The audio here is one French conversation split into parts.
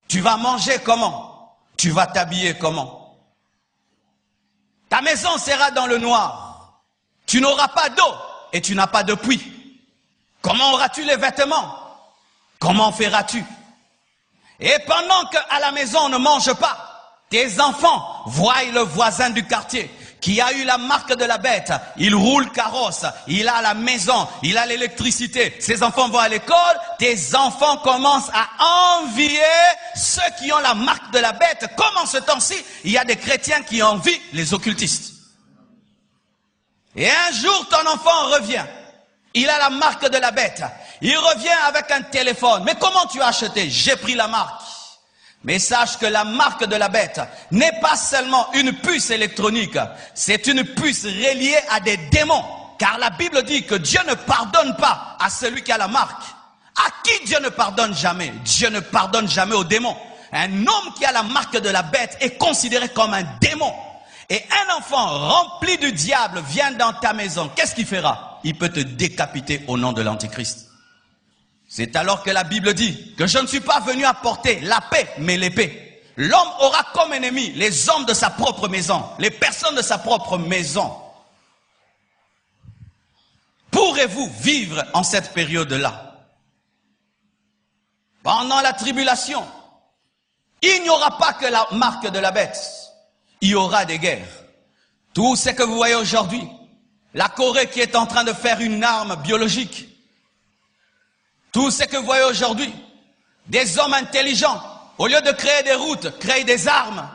Tu vas manger comment? Tu vas t'habiller comment? Ta maison sera dans le noir. Tu n'auras pas d'eau et tu n'as pas de puits. Comment auras-tu les vêtements? Comment feras-tu? Et pendant qu'à la maison on ne mange pas, tes enfants voient le voisin du quartier qui a eu la marque de la bête, il roule carrosse, il a la maison, il a l'électricité, ses enfants vont à l'école, tes enfants commencent à envier ceux qui ont la marque de la bête. Comme en ce temps-ci, il y a des chrétiens qui envient les occultistes. Et un jour, ton enfant revient, il a la marque de la bête, il revient avec un téléphone. Mais comment tu as acheté? J'ai pris la marque. Mais sache que la marque de la bête n'est pas seulement une puce électronique, c'est une puce reliée à des démons. Car la Bible dit que Dieu ne pardonne pas à celui qui a la marque. À qui Dieu ne pardonne jamais? Dieu ne pardonne jamais aux démons. Un homme qui a la marque de la bête est considéré comme un démon. Et un enfant rempli du diable vient dans ta maison. Qu'est-ce qu'il fera? Il peut te décapiter au nom de l'Antichrist. C'est alors que la Bible dit que je ne suis pas venu apporter la paix, mais l'épée. L'homme aura comme ennemi les hommes de sa propre maison, les personnes de sa propre maison. Pourrez-vous vivre en cette période-là? Pendant la tribulation, il n'y aura pas que la marque de la bête. Il y aura des guerres. Tout ce que vous voyez aujourd'hui, la Corée qui est en train de faire une arme biologique, tout ce que vous voyez aujourd'hui, des hommes intelligents, au lieu de créer des routes, créent des armes.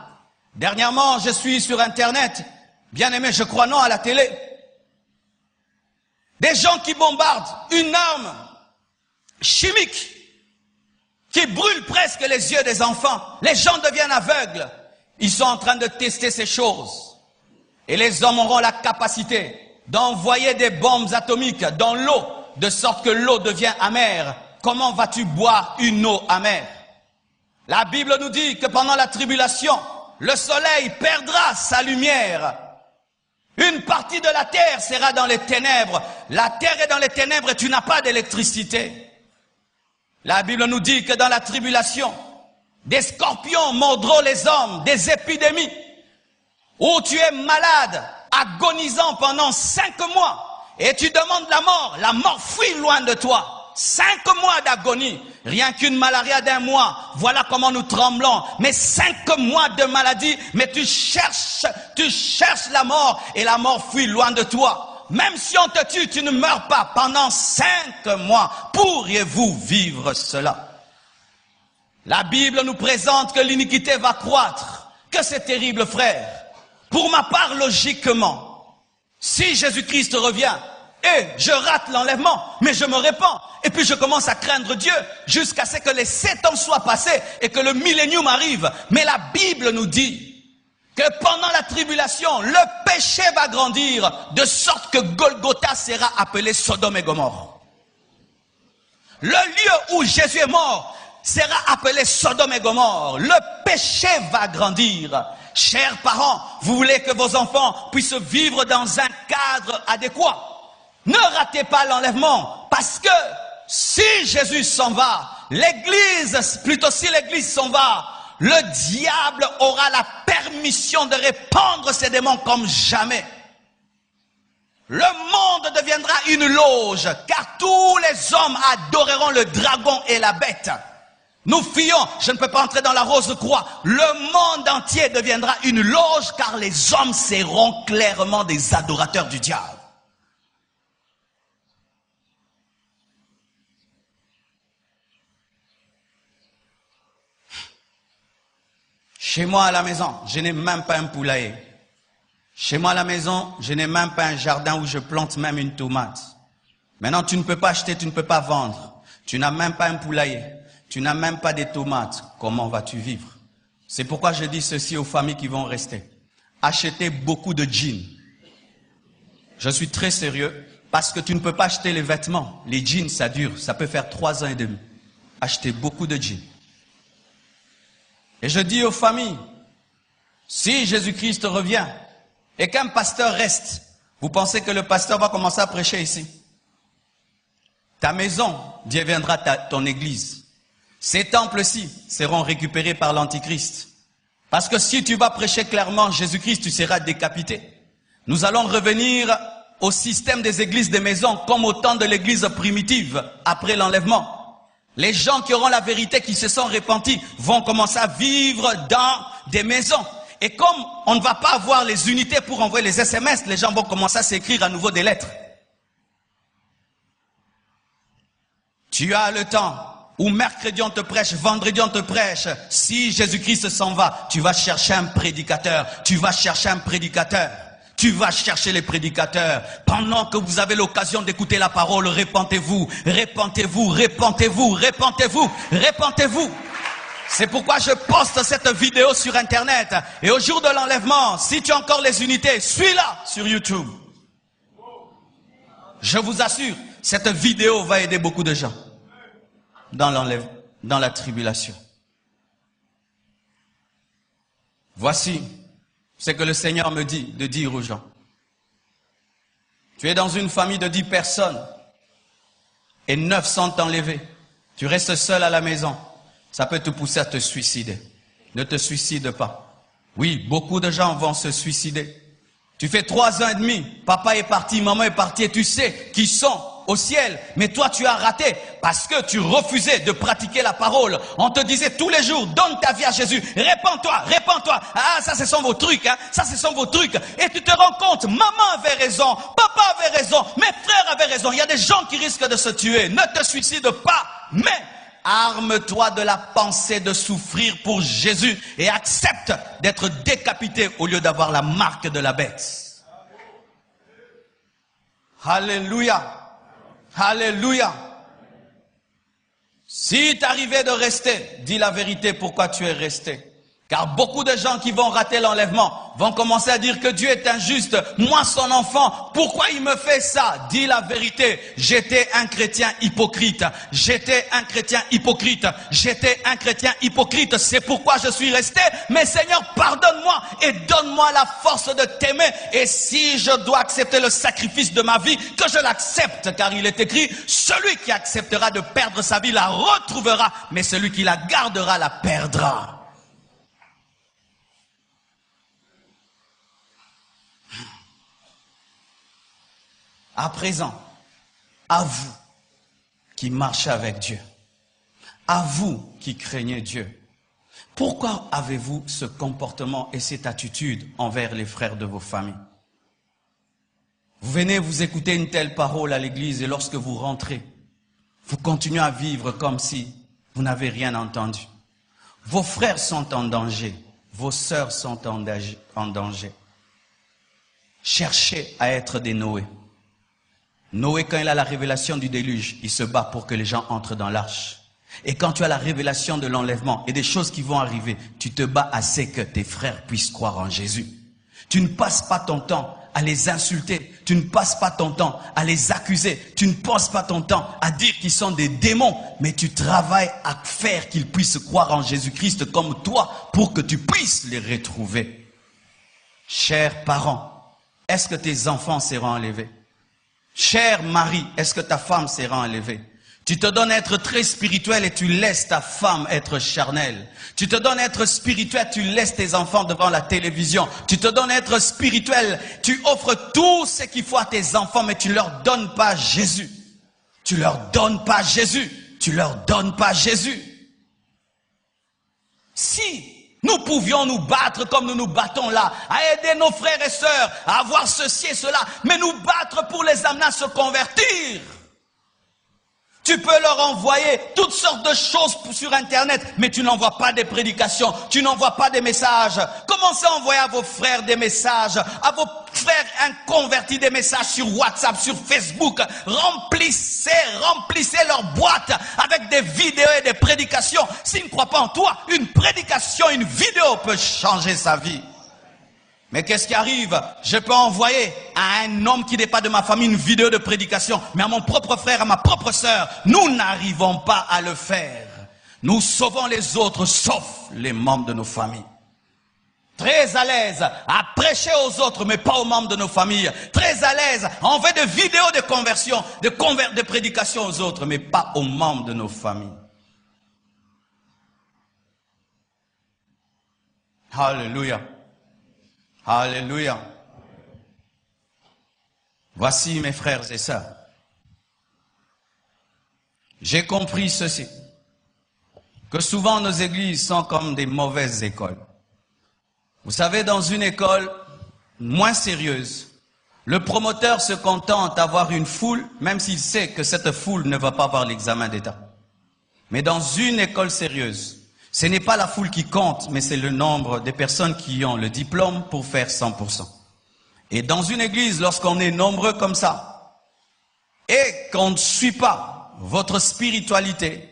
Dernièrement, je suis sur Internet, bien aimé, je crois non, à la télé. Des gens qui bombardent une arme chimique qui brûle presque les yeux des enfants. Les gens deviennent aveugles. Ils sont en train de tester ces choses. Et les hommes auront la capacité d'envoyer des bombes atomiques dans l'eau, de sorte que l'eau devient amère. Comment vas-tu boire une eau amère? La Bible nous dit que pendant la tribulation, le soleil perdra sa lumière. Une partie de la terre sera dans les ténèbres. La terre est dans les ténèbres et tu n'as pas d'électricité. La Bible nous dit que dans la tribulation, des scorpions mordront les hommes, des épidémies, où tu es malade, agonisant pendant 5 mois. Et tu demandes la mort fuit loin de toi. 5 mois d'agonie, rien qu'une malaria d'1 mois, voilà comment nous tremblons. Mais 5 mois de maladie, mais tu cherches la mort et la mort fuit loin de toi. Même si on te tue, tu ne meurs pas pendant 5 mois. Pourriez-vous vivre cela? La Bible nous présente que l'iniquité va croître. Que c'est terrible, frère. Pour ma part, logiquement, si Jésus-Christ revient, et je rate l'enlèvement, mais je me répands, et puis je commence à craindre Dieu, jusqu'à ce que les 7 ans soient passés, et que le millénium arrive. Mais la Bible nous dit que pendant la tribulation, le péché va grandir, de sorte que Golgotha sera appelé Sodome et Gomorrhe. Le lieu où Jésus est mort sera appelé Sodome et Gomorrhe. Le péché va grandir. Chers parents, vous voulez que vos enfants puissent vivre dans un cadre adéquat. Ne ratez pas l'enlèvement, parce que si Jésus s'en va, l'Église, plutôt si l'Église s'en va, le diable aura la permission de répandre ses démons comme jamais. Le monde deviendra une loge, car tous les hommes adoreront le dragon et la bête. Nous fuyons, je ne peux pas entrer dans la rose croix. Le monde entier deviendra une loge, car les hommes seront clairement des adorateurs du diable. Chez moi à la maison, je n'ai même pas un poulailler. Chez moi à la maison, je n'ai même pas un jardin où je plante même une tomate. Maintenant, tu ne peux pas acheter, tu ne peux pas vendre. Tu n'as même pas un poulailler. Tu n'as même pas des tomates. Comment vas-tu vivre? C'est pourquoi je dis ceci aux familles qui vont rester. Achetez beaucoup de jeans. Je suis très sérieux parce que tu ne peux pas acheter les vêtements. Les jeans, ça dure. Ça peut faire 3 ans et demi. Achetez beaucoup de jeans. Et je dis aux familles, si Jésus-Christ revient et qu'un pasteur reste, vous pensez que le pasteur va commencer à prêcher ici? Ta maison deviendra ton église. Ces temples-ci seront récupérés par l'Antichrist. Parce que si tu vas prêcher clairement Jésus-Christ, tu seras décapité. Nous allons revenir au système des églises des maisons, comme au temps de l'église primitive, après l'enlèvement. Les gens qui auront la vérité, qui se sont repentis, vont commencer à vivre dans des maisons. Et comme on ne va pas avoir les unités pour envoyer les SMS, les gens vont commencer à s'écrire à nouveau des lettres. Tu as le temps. Ou mercredi on te prêche, vendredi on te prêche. Si Jésus-Christ s'en va, tu vas chercher un prédicateur. Tu vas chercher un prédicateur. Tu vas chercher les prédicateurs. Pendant que vous avez l'occasion d'écouter la parole, répentez-vous, répentez-vous, répentez-vous, répentez-vous, répentez-vous. C'est pourquoi je poste cette vidéo sur Internet. Et au jour de l'enlèvement, si tu as encore les unités, suis-la sur YouTube. Je vous assure, cette vidéo va aider beaucoup de gens dans l'enlèvement, dans la tribulation. Voici ce que le Seigneur me dit de dire aux gens. Tu es dans une famille de 10 personnes et 9 sont enlevés. Tu restes seul à la maison. Ça peut te pousser à te suicider. Ne te suicide pas. Oui, beaucoup de gens vont se suicider. Tu fais 3 ans et demi, papa est parti, maman est partie et tu sais qu'ils sont au ciel. Mais toi tu as raté parce que tu refusais de pratiquer la parole. On te disait tous les jours, donne ta vie à Jésus. Répands-toi, répands-toi. Ah, ça ce sont vos trucs, hein. Ça ce sont vos trucs. Et tu te rends compte, maman avait raison, papa avait raison, mes frères avaient raison. Il y a des gens qui risquent de se tuer. Ne te suicide pas, mais arme-toi de la pensée de souffrir pour Jésus et accepte d'être décapité au lieu d'avoir la marque de la bête. Alléluia. Alléluia. Si t'arrivais de rester, dis la vérité pourquoi tu es resté. Car beaucoup de gens qui vont rater l'enlèvement vont commencer à dire que Dieu est injuste. Moi, son enfant, pourquoi il me fait ça? Dis la vérité. J'étais un chrétien hypocrite. J'étais un chrétien hypocrite. J'étais un chrétien hypocrite. C'est pourquoi je suis resté. Mais Seigneur, pardonne-moi et donne-moi la force de t'aimer. Et si je dois accepter le sacrifice de ma vie, que je l'accepte. Car il est écrit, celui qui acceptera de perdre sa vie la retrouvera. Mais celui qui la gardera la perdra. À présent, à vous qui marchez avec Dieu, à vous qui craignez Dieu, pourquoi avez-vous ce comportement et cette attitude envers les frères de vos familles? Vous venez vous écouter une telle parole à l'église et lorsque vous rentrez, vous continuez à vivre comme si vous n'avez rien entendu. Vos frères sont en danger, vos sœurs sont en danger. Cherchez à être des Noé. Noé, quand il a la révélation du déluge, il se bat pour que les gens entrent dans l'arche. Et quand tu as la révélation de l'enlèvement et des choses qui vont arriver, tu te bats assez que tes frères puissent croire en Jésus. Tu ne passes pas ton temps à les insulter. Tu ne passes pas ton temps à les accuser. Tu ne passes pas ton temps à dire qu'ils sont des démons. Mais tu travailles à faire qu'ils puissent croire en Jésus-Christ comme toi pour que tu puisses les retrouver. Chers parents, est-ce que tes enfants seront enlevés? Cher mari, est-ce que ta femme sera enlevée? Tu te donnes à être très spirituel et tu laisses ta femme être charnelle. Tu te donnes à être spirituel, tu laisses tes enfants devant la télévision. Tu te donnes à être spirituel, tu offres tout ce qu'il faut à tes enfants, mais tu leur donnes pas Jésus. Tu leur donnes pas Jésus. Tu leur donnes pas Jésus. Si nous pouvions nous battre comme nous nous battons là, à aider nos frères et sœurs, à avoir ceci et cela, mais nous battre pour les amener à se convertir. Tu peux leur envoyer toutes sortes de choses sur Internet, mais tu n'envoies pas des prédications, tu n'envoies pas des messages. Commencez à envoyer à vos frères des messages, à vos frères inconvertis des messages sur WhatsApp, sur Facebook. Remplissez leur boîte avec des vidéos et des prédications. S'ils ne croient pas en toi, une prédication, une vidéo peut changer sa vie. Mais qu'est-ce qui arrive? Je peux envoyer à un homme qui n'est pas de ma famille une vidéo de prédication, mais à mon propre frère, à ma propre sœur, nous n'arrivons pas à le faire. Nous sauvons les autres, sauf les membres de nos familles. Très à l'aise à prêcher aux autres, mais pas aux membres de nos familles. Très à l'aise à envoyer des vidéos de conversion, de prédication aux autres, mais pas aux membres de nos familles. Alléluia. Alléluia. Voici mes frères et sœurs. J'ai compris ceci, que souvent nos églises sont comme des mauvaises écoles. Vous savez, dans une école moins sérieuse, le promoteur se contente d'avoir une foule, même s'il sait que cette foule ne va pas avoir l'examen d'État. Mais dans une école sérieuse, ce n'est pas la foule qui compte, mais c'est le nombre de personnes qui ont le diplôme pour faire 100%. Et dans une église, lorsqu'on est nombreux comme ça, et qu'on ne suit pas votre spiritualité,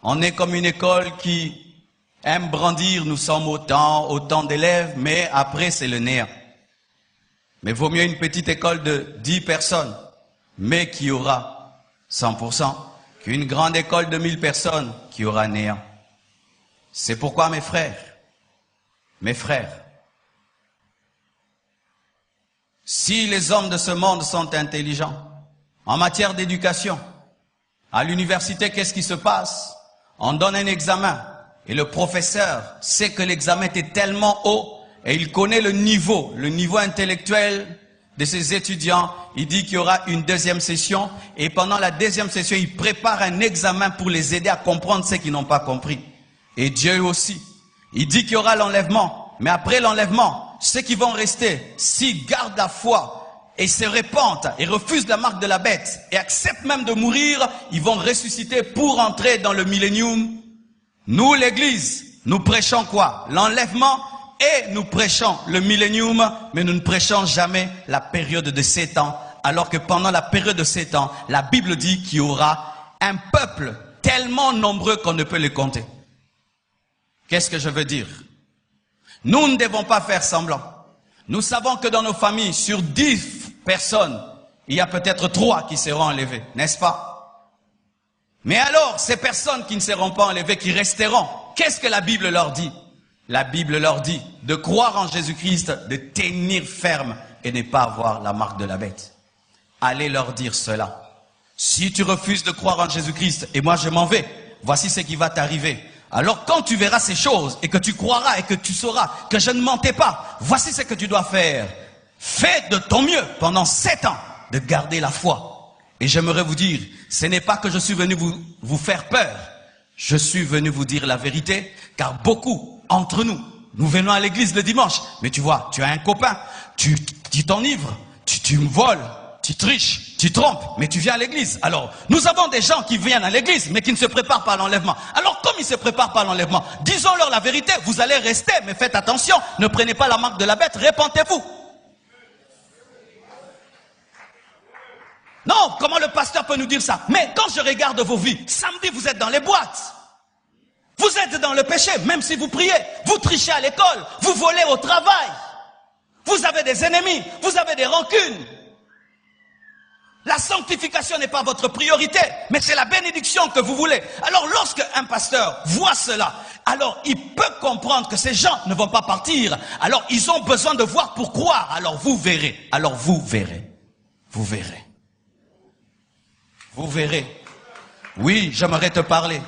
on est comme une école qui aime brandir, nous sommes autant d'élèves, mais après c'est le néant. Mais vaut mieux une petite école de 10 personnes, mais qui aura 100%, qu'une grande école de 1000 personnes qui aura néant. C'est pourquoi mes frères, si les hommes de ce monde sont intelligents, en matière d'éducation, à l'université, qu'est-ce qui se passe? On donne un examen et le professeur sait que l'examen est tellement haut et il connaît le niveau intellectuel de ses étudiants. Il dit qu'il y aura une deuxième session et pendant la deuxième session, il prépare un examen pour les aider à comprendre ce qu'ils n'ont pas compris. Et Dieu aussi, il dit qu'il y aura l'enlèvement, mais après l'enlèvement, ceux qui vont rester, s'ils gardent la foi et se répandent et refusent la marque de la bête et acceptent même de mourir, ils vont ressusciter pour entrer dans le millénium. Nous, l'Église, nous prêchons quoi? L'enlèvement et nous prêchons le millénium, mais nous ne prêchons jamais la période de 7 ans, alors que pendant la période de 7 ans, la Bible dit qu'il y aura un peuple tellement nombreux qu'on ne peut les compter. Qu'est-ce que je veux dire? Nous ne devons pas faire semblant. Nous savons que dans nos familles, sur 10 personnes, il y a peut-être 3 qui seront enlevées, n'est-ce pas? Mais alors, ces personnes qui ne seront pas enlevées, qui resteront, qu'est-ce que la Bible leur dit? La Bible leur dit de croire en Jésus-Christ, de tenir ferme et ne pas avoir la marque de la bête. Allez leur dire cela. Si tu refuses de croire en Jésus-Christ et moi je m'en vais, voici ce qui va t'arriver. Alors quand tu verras ces choses et que tu croiras et que tu sauras que je ne mentais pas, voici ce que tu dois faire. Fais de ton mieux pendant 7 ans de garder la foi. Et j'aimerais vous dire, ce n'est pas que je suis venu vous faire peur. Je suis venu vous dire la vérité, car beaucoup entre nous, nous venons à l'église le dimanche. Mais tu vois, tu as un copain, tu t'enivres, tu me voles, tu triches, tu trompes, mais tu viens à l'église. Alors, nous avons des gens qui viennent à l'église, mais qui ne se préparent pas à l'enlèvement. Alors, comme ils ne se préparent pas à l'enlèvement, disons-leur la vérité, vous allez rester, mais faites attention, ne prenez pas la marque de la bête, répentez-vous. Non, comment le pasteur peut nous dire ça? Mais quand je regarde vos vies, samedi vous êtes dans les boîtes. Vous êtes dans le péché, même si vous priez. Vous trichez à l'école, vous volez au travail. Vous avez des ennemis, vous avez des rancunes. La sanctification n'est pas votre priorité, mais c'est la bénédiction que vous voulez. Alors lorsque un pasteur voit cela, alors il peut comprendre que ces gens ne vont pas partir. Alors ils ont besoin de voir pour croire. Alors vous verrez. Vous verrez. Vous verrez. Oui, j'aimerais te parler.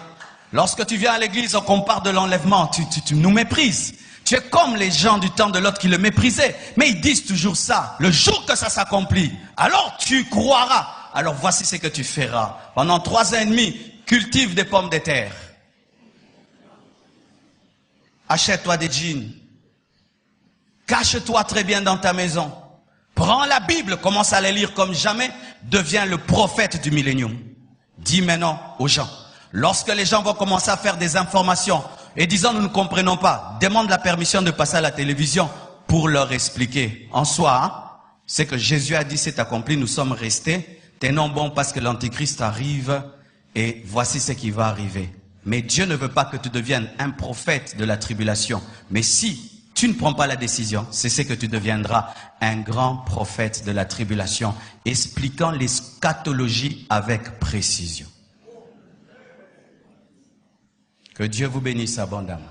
Lorsque tu viens à l'église, qu'on parle de l'enlèvement, tu nous méprises. Tu es comme les gens du temps de l'autre qui le méprisaient. Mais ils disent toujours ça. Le jour que ça s'accomplit, alors tu croiras. Alors voici ce que tu feras. Pendant 3 ans et demi, cultive des pommes de terre. Achète-toi des jeans. Cache-toi très bien dans ta maison. Prends la Bible, commence à la lire comme jamais. Deviens le prophète du millénium. Dis maintenant aux gens. Lorsque les gens vont commencer à faire des informations et disant nous ne comprenons pas, demande la permission de passer à la télévision pour leur expliquer. En soi, ce que Jésus a dit c'est accompli, nous sommes restés, tenons bon parce que l'Antichrist arrive et voici ce qui va arriver. Mais Dieu ne veut pas que tu deviennes un prophète de la tribulation. Mais si tu ne prends pas la décision, c'est ce que tu deviendras, un grand prophète de la tribulation, expliquant l'eschatologie avec précision. Que Dieu vous bénisse abondamment.